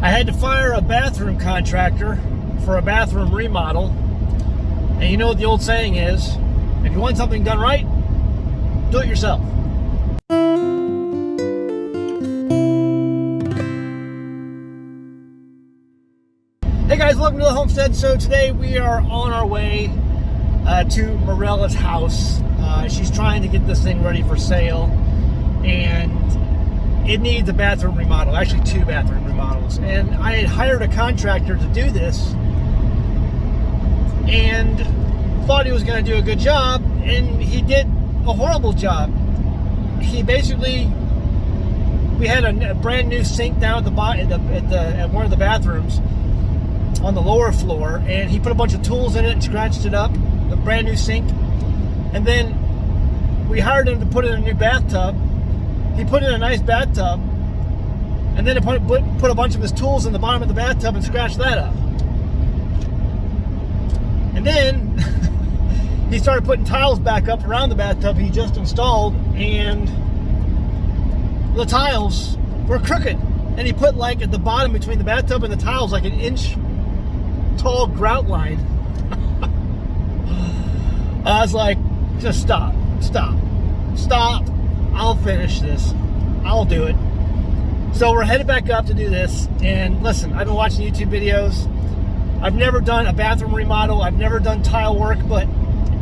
I had to fire a bathroom contractor for a bathroom remodel. And you know what the old saying is, if you want something done right, do it yourself. Hey guys, welcome to the Homestead. So today we are on our way to Morella's house. She's trying to get this thing ready for sale, and it needs a bathroom remodel, actually 2 bathroom remodels. And I had hired a contractor to do this and thought he was going to do a good job, and he did a horrible job. He basically, we had a brand new sink down at the bottom at one of the bathrooms on the lower floor, and he put a bunch of tools in it and scratched it up, a brand new sink. And then we hired him to put in a new bathtub. He put in a nice bathtub, and then put a bunch of his tools in the bottom of the bathtub and scratched that up. And then he started putting tiles back up around the bathtub he just installed, and the tiles were crooked. And he put, like, at the bottom between the bathtub and the tiles, like an inch tall grout line. I was like, just stop. I'll finish this. I'll do it. So we're headed back up to do this. And listen, I've been watching YouTube videos. I've never done a bathroom remodel. I've never done tile work, but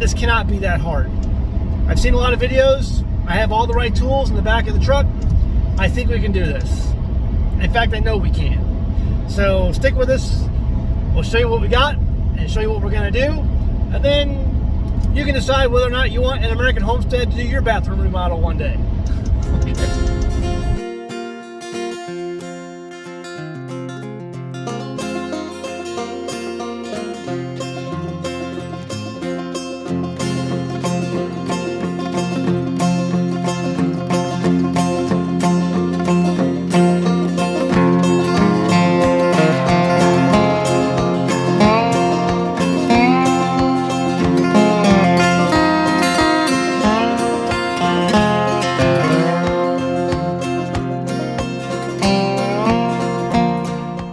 this cannot be that hard. I've seen a lot of videos. I have all the right tools in the back of the truck. I think we can do this. In fact, I know we can. So stick with us. We'll show you what we got and show you what we're going to do. And then you can decide whether or not you want an American Homestead to do your bathroom remodel one day.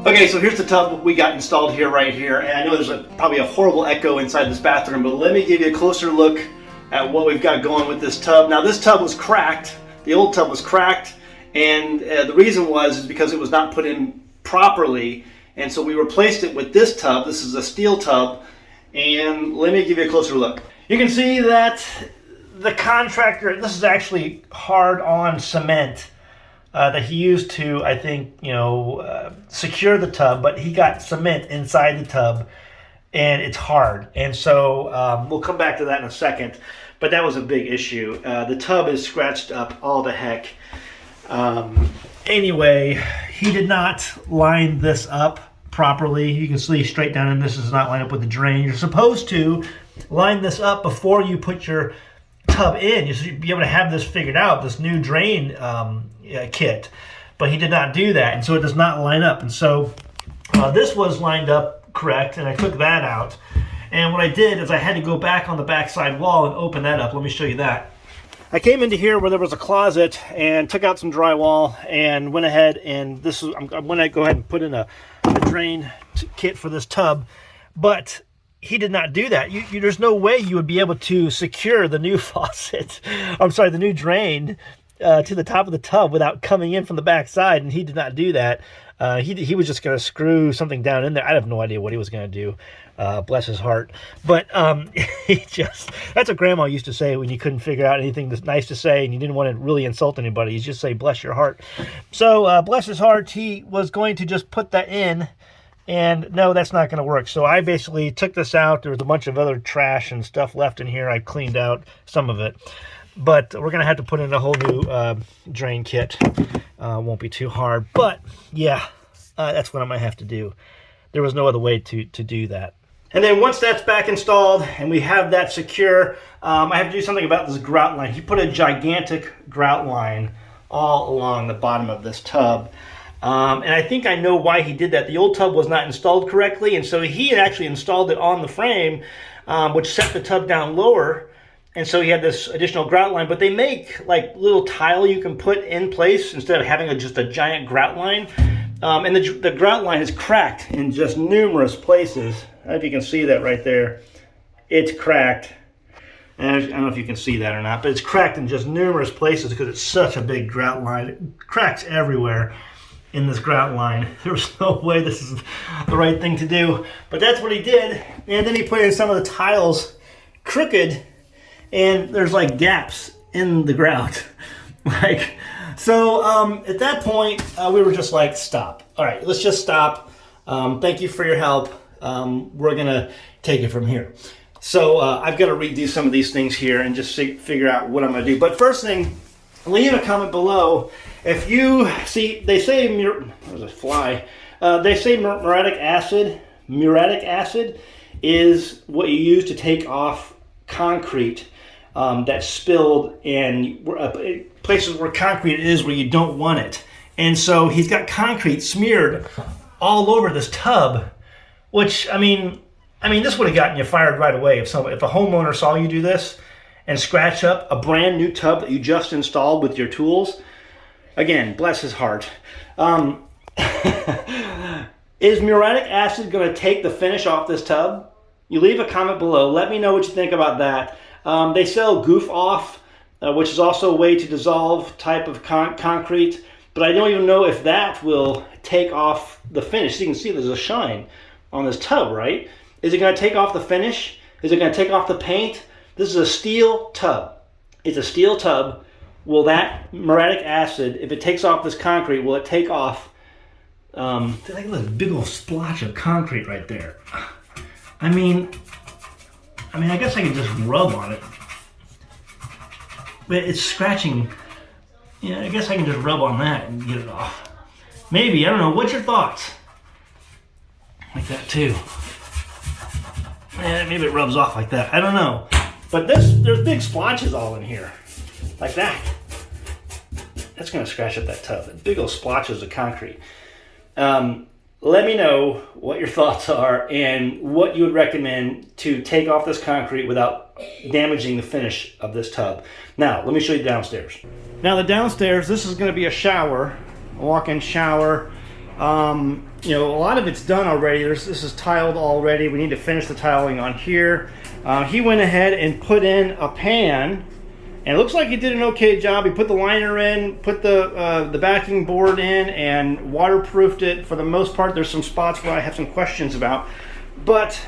Okay, so here's the tub we got installed here, right here, and I know there's probably a horrible echo inside this bathroom, but let me give you a closer look at what we've got going with this tub. Now, this tub was cracked. The old tub was cracked, and the reason is because it was not put in properly, and so we replaced it with this tub. This is a steel tub, and let me give you a closer look. You can see that the contractor, this is actually hard-on cement that he used to, I think, secure the tub, but he got cement inside the tub, and it's hard. And so we'll come back to that in a second, but that was a big issue. The tub is scratched up all to heck. Anyway, he did not line this up properly. You can see straight down, and this does not line up with the drain. You're supposed to line this up before you put your tub in. You should be able to have this figured out, this new drain kit, but he did not do that, and so it does not line up. And so this was lined up correct, and I took that out, and what I did is I had to go back on the backside wall and open that up. Let me show you that. I came into here where there was a closet and took out some drywall and went ahead, and I'm going to go ahead and put in a drain kit for this tub, but he did not do that. There's no way you would be able to secure the new faucet, the new drain to the top of the tub without coming in from the back side, and he did not do that. He was just going to screw something down in there. I have no idea what he was going to do. Bless his heart. But that's what Grandma used to say when you couldn't figure out anything that's nice to say and you didn't want to really insult anybody. You just say, bless your heart. So bless his heart, he was going to just put that in, and no, that's not going to work. So I basically took this out. There was a bunch of other trash and stuff left in here. I cleaned out some of it. But we're going to have to put in a whole new drain kit. Won't be too hard. But, yeah, that's what I might have to do. There was no other way to do that. And then once that's back installed and we have that secure, I have to do something about this grout line. He put a gigantic grout line all along the bottom of this tub. And I think I know why he did that. The old tub was not installed correctly, and so he had actually installed it on the frame, which set the tub down lower. And so he had this additional grout line, but they make like little tile you can put in place instead of having just a giant grout line. And the grout line is cracked in just numerous places. I don't know if you can see that right there. It's cracked. And I don't know if you can see that or not, but it's cracked in just numerous places because it's such a big grout line. It cracks everywhere in this grout line. There's no way this is the right thing to do, but that's what he did. And then he put in some of the tiles crooked, and there's like gaps in the grout. So at that point, we were just like, stop. All right, let's just stop. Thank you for your help. We're gonna take it from here. So I've got to redo some of these things here and just figure out what I'm going to do. But first thing, leave a comment below. If you see, they say, there's a fly. They say muriatic acid is what you use to take off concrete that's spilled and places where concrete is where you don't want it. And so he's got concrete smeared all over this tub, which, I mean, this would have gotten you fired right away if a homeowner saw you do this and scratch up a brand new tub that you just installed with your tools. Again, bless his heart. Is muriatic acid going to take the finish off this tub? You leave a comment below. Let me know what you think about that. They sell Goof Off, which is also a way to dissolve type of concrete, but I don't even know if that will take off the finish. So you can see there's a shine on this tub, right? Is it going to take off the finish? Is it going to take off the paint? This is a steel tub. It's a steel tub. Will that muriatic acid, if it takes off this concrete, will it take off? Look at this big old splotch of concrete right there. I mean, I guess I can just rub on it. But it's scratching. Yeah, I guess I can just rub on that and get it off. Maybe, I don't know. What's your thoughts? Like that too. Maybe it rubs off like that. I don't know. But there's big splotches all in here. Like that. That's going to scratch up that tub. Big old splotches of concrete. Let me know what your thoughts are and what you would recommend to take off this concrete without damaging the finish of this tub. Now, let me show you downstairs. Now, the downstairs, this is going to be a shower, a walk-in shower. You know, a lot of it's done already. This is tiled already. We need to finish the tiling on here. He went ahead and put in a pan, and it looks like he did an okay job. He put the liner in, put the backing board in, and waterproofed it for the most part. There's some spots where I have some questions about, but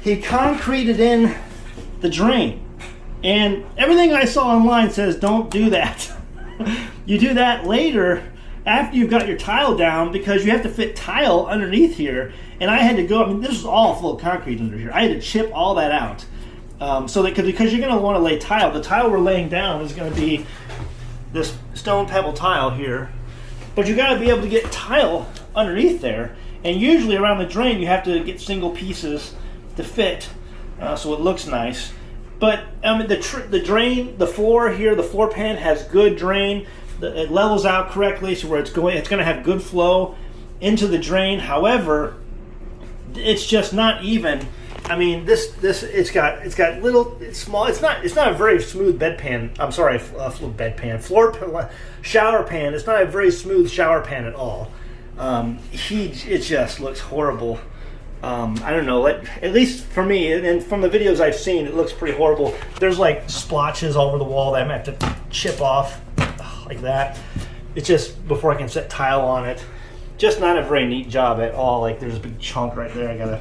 he concreted in the drain, and everything I saw online says don't do that. You do that later after you've got your tile down, because you have to fit tile underneath here. And I had to go, this is all full of concrete under here. I had to chip all that out. Because you're going to want to lay tile. The tile we're laying down is going to be this stone pebble tile here. But you got to be able to get tile underneath there. And usually around the drain, you have to get single pieces to fit so it looks nice. But the drain, the floor here, the floor pan has good drain. It levels out correctly, so where it's going to have good flow into the drain. However, it's just not even. It's small. It's not a very smooth bedpan. I'm sorry, shower pan. It's not a very smooth shower pan at all. It just looks horrible. I don't know. At least for me, and from the videos I've seen, it looks pretty horrible. There's like splotches all over the wall that I'm gonna have to chip off. Like that. It's just before I can set tile on it. Just not a very neat job at all. Like there's a big chunk right there I gotta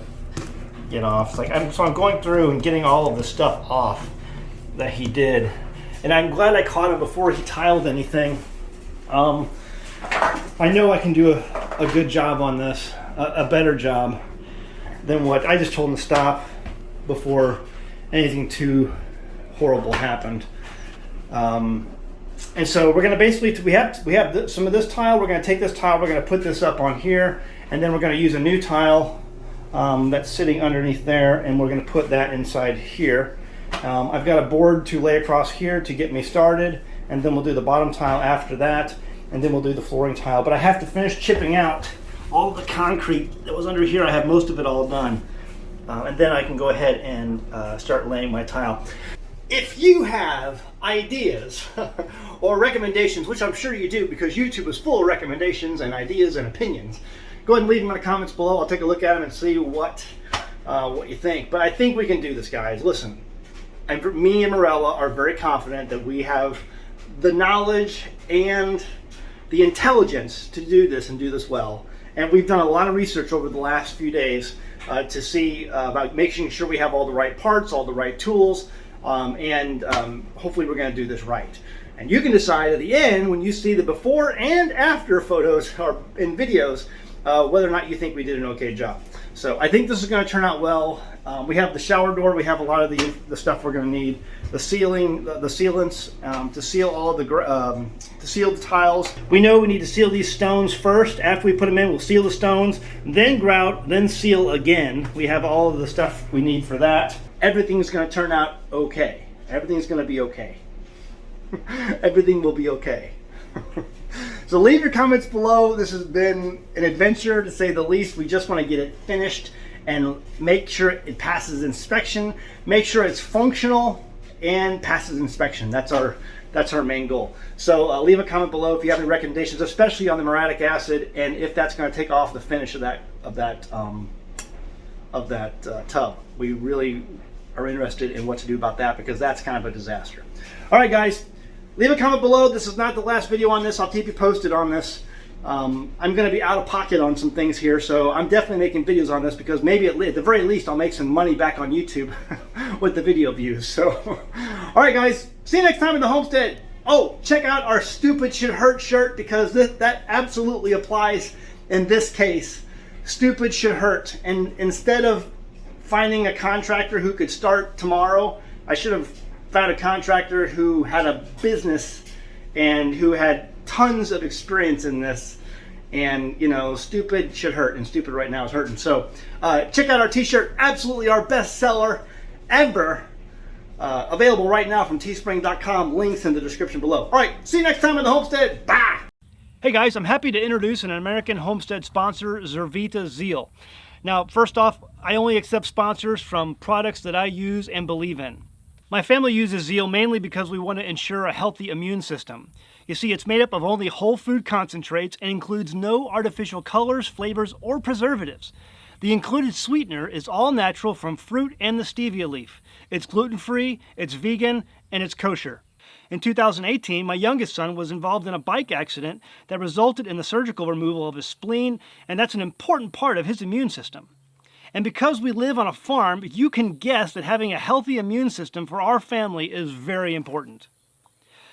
get off. So I'm going through and getting all of the stuff off that he did. And I'm glad I caught him before he tiled anything. I know I can do a good job on this, a better job than what I just told him to stop before anything too horrible happened. And so we're going to we have some of this tile. We're going to take this tile, we're going to put this up on here, and then we're going to use a new tile that's sitting underneath there, and we're going to put that inside here. I've got a board to lay across here to get me started, and then we'll do the bottom tile after that, and then we'll do the flooring tile. But I have to finish chipping out all the concrete that was under here. I have most of it all done. And then I can go ahead and start laying my tile. If you have ideas or recommendations, which I'm sure you do because YouTube is full of recommendations and ideas and opinions, go ahead and leave them in the comments below. I'll take a look at them and see what you think. But I think we can do this, guys. Listen, me and Morella are very confident that we have the knowledge and the intelligence to do this and do this well. And we've done a lot of research over the last few days to see about making sure we have all the right parts, all the right tools, and hopefully we're going to do this right. And you can decide at the end, when you see the before and after photos or in videos, whether or not you think we did an okay job. So I think this is going to turn out well. We have the shower door. We have a lot of the stuff we're going to need. The ceiling, the sealants to seal all of the to seal the tiles. We know we need to seal these stones first. After we put them in, we'll seal the stones, then grout, then seal again. We have all of the stuff we need for that. Everything's going to turn out okay. Everything's going to be okay. Everything will be okay. So leave your comments below. This has been an adventure, to say the least. We just want to get it finished and make sure it passes inspection, make sure it's functional and passes inspection. That's our main goal. So leave a comment below if you have any recommendations, especially on the muriatic acid, and if that's going to take off the finish of that tub. We really are interested in what to do about that, because that's kind of a disaster. All right, guys. Leave a comment below. This is not the last video on this. I'll keep you posted on this. I'm going to be out of pocket on some things here, so I'm definitely making videos on this, because maybe at the very least I'll make some money back on YouTube with the video views. So, all right, guys. See you next time in the homestead. Oh, check out our Stupid Should Hurt shirt, because that absolutely applies in this case. Stupid should hurt. And instead of finding a contractor who could start tomorrow, I should have found a contractor who had a business and who had tons of experience in this. And you know, stupid should hurt, and stupid right now is hurting. So check out our t-shirt, absolutely our best seller ever, available right now from teespring.com. Links in the description below. All right, see you next time in the homestead. Bye. Hey guys, I'm happy to introduce an American Homestead sponsor, Zervita Zeal. Now, first off, I only accept sponsors from products that I use and believe in. My family uses Zeal mainly because we want to ensure a healthy immune system. You see, it's made up of only whole food concentrates and includes no artificial colors, flavors, or preservatives. The included sweetener is all natural from fruit and the stevia leaf. It's gluten-free, it's vegan, and it's kosher. In 2018, my youngest son was involved in a bike accident that resulted in the surgical removal of his spleen, and that's an important part of his immune system. And because we live on a farm, you can guess that having a healthy immune system for our family is very important.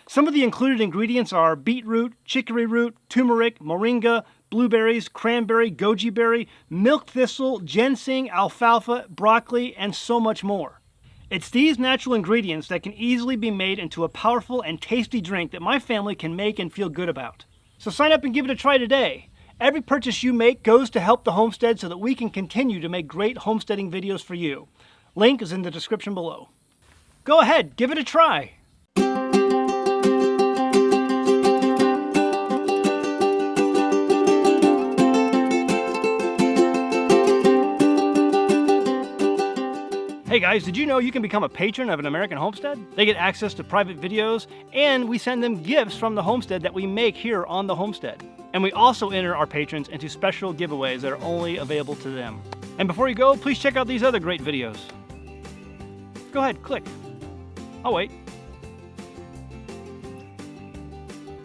Some of the included ingredients are beetroot, chicory root, turmeric, moringa, blueberries, cranberry, goji berry, milk thistle, ginseng, alfalfa, broccoli, and so much more. It's these natural ingredients that can easily be made into a powerful and tasty drink that my family can make and feel good about. So sign up and give it a try today. Every purchase you make goes to help the homestead so that we can continue to make great homesteading videos for you. Link is in the description below. Go ahead, give it a try. Hey guys, did you know you can become a patron of an American Homestead? They get access to private videos, and we send them gifts from the homestead that we make here on the homestead. And we also enter our patrons into special giveaways that are only available to them. And before you go, please check out these other great videos. Go ahead, click. I'll wait.